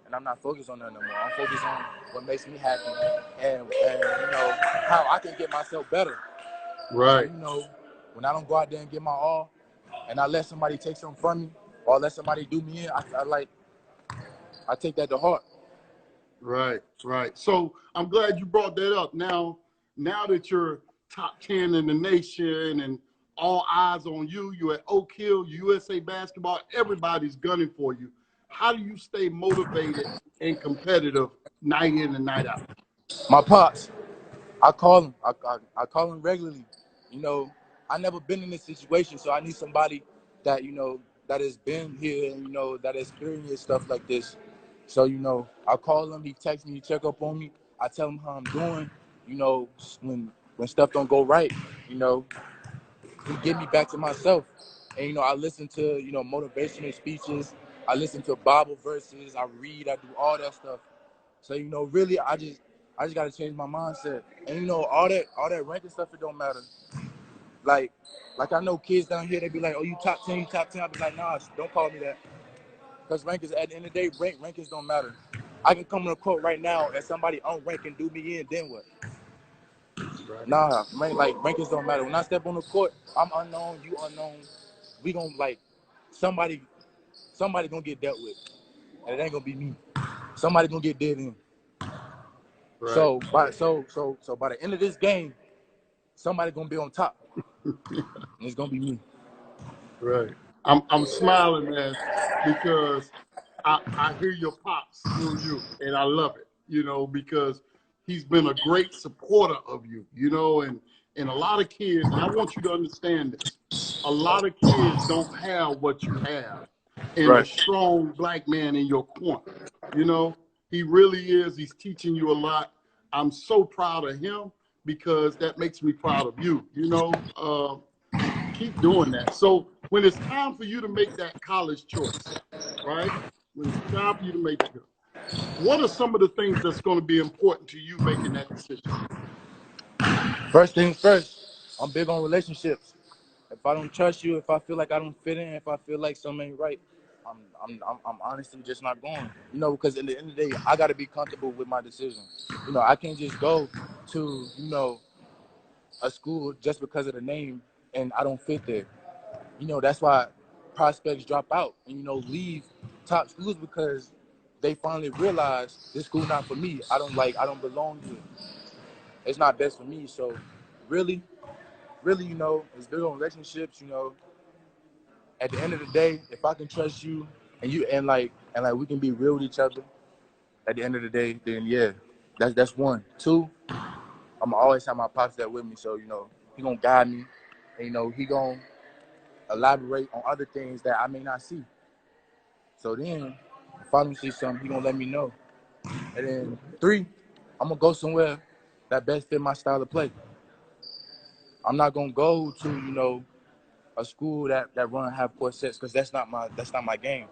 And I'm not focused on that no more. I'm focused on what makes me happy and you know, how I can get myself better. Right. And, you know, when I don't go out there and get my all, and I let somebody take something from me, or let somebody do me in, I take that to heart. Right. So I'm glad you brought that up. Now that you're top 10 in the nation and all eyes on you, you're at Oak Hill, USA Basketball, everybody's gunning for you. How do you stay motivated and competitive night in and night out? My pops, I call him. I call him regularly. You know, I never been in this situation, so I need somebody that, you know, that has been here and, you know, that has experienced stuff like this. So, you know, I call him. He texts me, check up on me. I tell him how I'm doing. You know, when stuff don't go right, you know, he get me back to myself. And, you know, I listen to, you know, motivational speeches. I listen to Bible verses. I read. I do all that stuff. So, you know, really, I just got to change my mindset. And, you know, all that ranking stuff, it don't matter. Like I know kids down here, they be like, oh, you top 10, you top 10. I be like, nah, don't call me that. Because rankings, at the end of the day, rankings don't matter. I can come on the court right now and somebody unranked and do me in, then what? Right. Nah, rankings don't matter. When I step on the court, I'm unknown, you unknown. We gonna, like, somebody gonna get dealt with. And it ain't gonna be me. Somebody gonna get dead in. Right. So by the end of this game, somebody gonna be on top. And it's gonna be me. Right. I'm smiling, man, because I hear your pops through you, and I love it, you know, because he's been a great supporter of you, you know, and And a lot of kids, and I want you to understand this, a lot of kids don't have what you have in a strong black man in your corner. You know, he really is. He's teaching you a lot. I'm so proud of him because that makes me proud of you. You know, keep doing that. So when it's time for you to make that college choice, right? When it's time for you to make that, what are some of the things that's going to be important to you making that decision? First things first, I'm big on relationships. If I don't trust you, if I feel like I don't fit in, if I feel like something ain't right, I'm honestly just not going. You know, because at the end of the day, I got to be comfortable with my decision. You know, I can't just go to, you know, a school just because of the name and I don't fit there. You know, that's why prospects drop out and, you know, leave top schools because they finally realize this school not for me. I don't belong here. It's not best for me. So really, you know, it's big on relationships, you know. At the end of the day, if I can trust you and we can be real with each other at the end of the day, then yeah, that's one. Two, I'm always have my pops there with me. So, you know, he gonna guide me and, you know, he gonna elaborate on other things that I may not see. So then if I don't see something, he gonna let me know. And then three, I'm gonna go somewhere that best fit my style of play. I'm not gonna go to, you know, a school that run half court sets because that's not my game.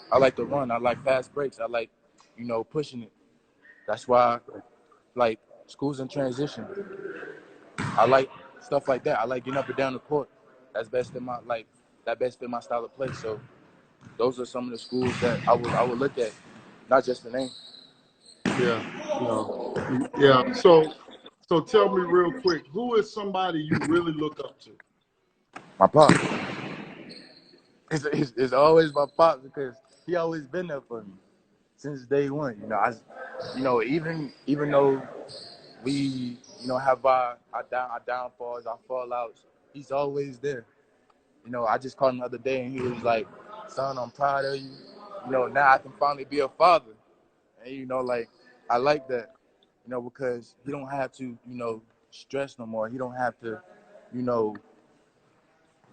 I like to run. I like fast breaks. I like, you know, pushing it. That's why, like, schools in transition. I like stuff like that. I like getting up and down the court. That best fit my style of play. So those are some of the schools that I would look at, not just the name. Yeah, yeah. So tell me real quick, who is somebody you really look up to? My pop. It's always my pop because he always been there for me since day one. You know, even though we, you know, have our downfalls, our fallouts, he's always there. You know, I just called him the other day and he was like, "Son, I'm proud of you. You know, now I can finally be a father." And, you know, like, I like that, you know, because he don't have to, you know, stress no more. He don't have to, you know,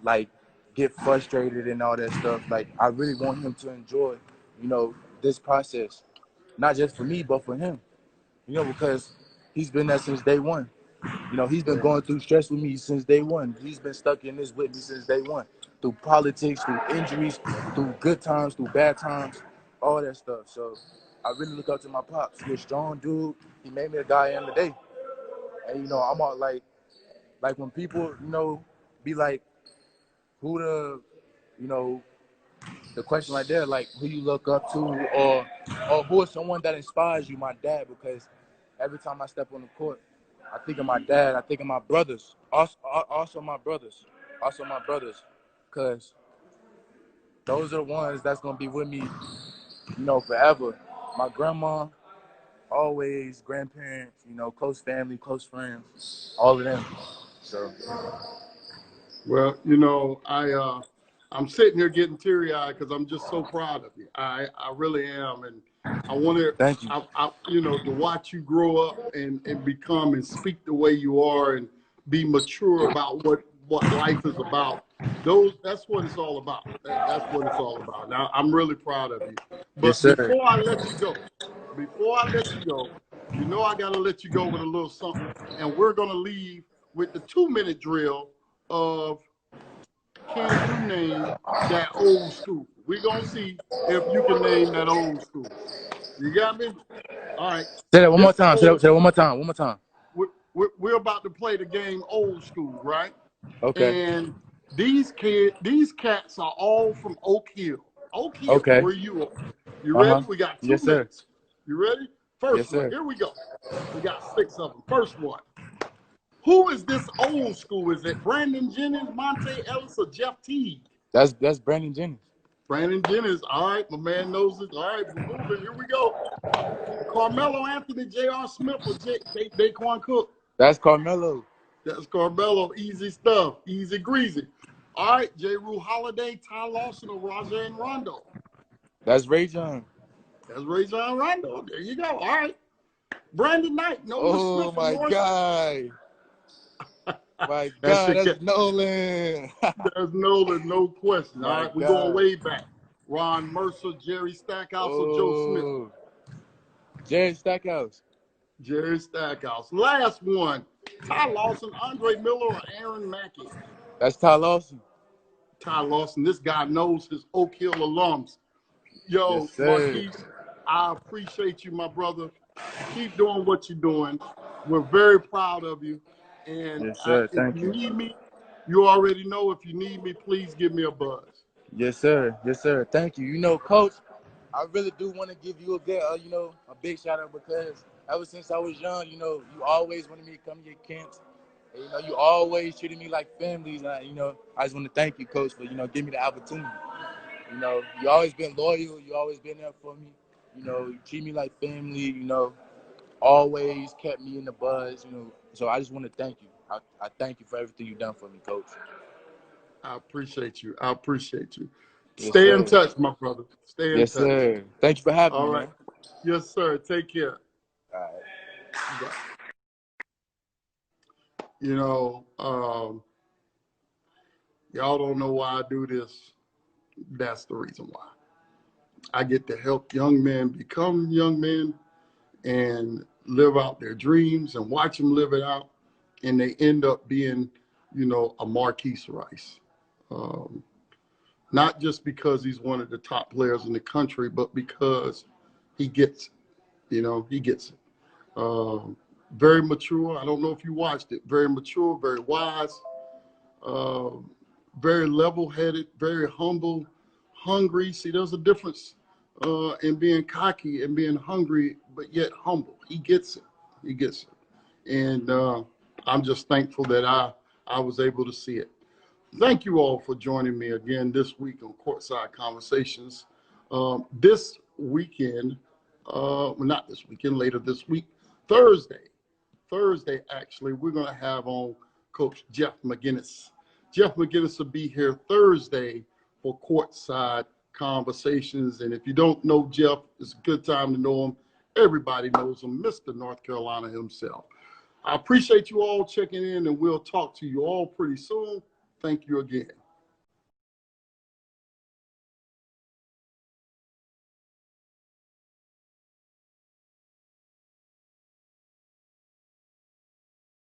like, get frustrated and all that stuff. Like, I really want him to enjoy, you know, this process, not just for me, but for him, you know, because he's been there since day one. You know, he's been going through stress with me since day one. He's been stuck in this with me since day one, through politics, through injuries, through good times, through bad times, all that stuff. So I really look up to my pops. He's a strong dude. He made me the guy I am today. And, you know, I'm all like when people, you know, be like, who the, you know, the question like that, like who you look up to or who is someone that inspires you, my dad, because every time I step on the court, I think of my dad, I think of my brothers, also my brothers, because those are the ones that's going to be with me, you know, forever. My grandma, always, grandparents, you know, close family, close friends, all of them. So. Well, you know, I'm sitting here getting teary-eyed because I'm just so proud of you. I really am, and I want to, Thank you. You know, to watch you grow up and become and speak the way you are and be mature about what life is about. That's what it's all about. That's what it's all about. Now, I'm really proud of you. But Yes, sir. before I let you go, you know I got to let you go with a little something, and we're gonna leave with the 2-minute drill of can you name that old school? We're going to see if you can name that old school. You got me? All right. Say that one more time. Say that one more time. We're about to play the game old school, right? Okay. And these cats are all from Oak Hill. Oak Hill, Okay. where you are. You ready? We got 2 minutes. You ready? First one. Here we go. We got 6 of them. First one. Who is this old school? Is it Brandon Jennings, Monte Ellis, or Jeff Teague? That's Brandon Jennings. Brandon Jennings. All right, my man knows it. All right, we're moving. Here we go. Carmelo Anthony, J.R. Smith, or Daquan Cook? That's Carmelo. That's Carmelo. Easy stuff. Easy greasy. All right, J. Rue Holiday, Ty Lawson, or Rajon Rondo? That's Rajon. That's Rajon Rondo. There you go. All right. Brandon Knight, Nolan Smith. Oh, my God. My That God, shit that's get, Nolan. there's no question. All My right, we're going God. way back. Ron Mercer, Jerry Stackhouse, or Joe Smith? Oh, Jerry Stackhouse. Jerry Stackhouse. Last one, Ty Lawson, Andre Miller, or Aaron Mackey? That's Ty Lawson. Ty Lawson. This guy knows his Oak Hill alums. Yes, Yo, sir. Marquise, I appreciate you, my brother. Keep doing what you're doing. We're very proud of you. And Yes, sir. if Thank you you. need me, you already know. If you need me, please give me a buzz. Yes, sir. Yes, sir. Thank you. You know, Coach, I really do want to give you a big shout out because ever since I was young, you always wanted me to come to your camps. And, you always treated me like families. And, I just want to thank you, Coach, for, giving me the opportunity. You always been loyal. You always been there for me. You treat me like family, always kept me in the buzz, So I just want to thank you. I thank you for everything you've done for me, Coach. I appreciate you. I appreciate you. Yes, Stay in sir. touch, my brother. Stay in Yes, touch. sir. Thank you for having All me, right. man. Yes, sir. Take care. All right. Bye. Y'all don't know why I do this. That's the reason why. I get to help young men become young men and live out their dreams and watch them live it out. And they end up being, a Marquise Rice. Not just because he's one of the top players in the country, but because he gets it. He gets it. Very mature. I don't know if you watched it. Very mature, very wise, very level-headed, very humble, hungry. See, there's a difference in being cocky and being hungry, but yet humble. He gets it. He gets it. And I'm just thankful that I was able to see it. Thank you all for joining me again this week on Courtside Conversations. This weekend, well, not this weekend, later this week, Thursday, actually, we're going to have on Coach Jeff McGinnis. Jeff McGinnis will be here Thursday for Courtside Conversations. And if you don't know Jeff, it's a good time to know him. Everybody knows him, Mr. North Carolina himself. I appreciate you all checking in, and we'll talk to you all pretty soon. Thank you again.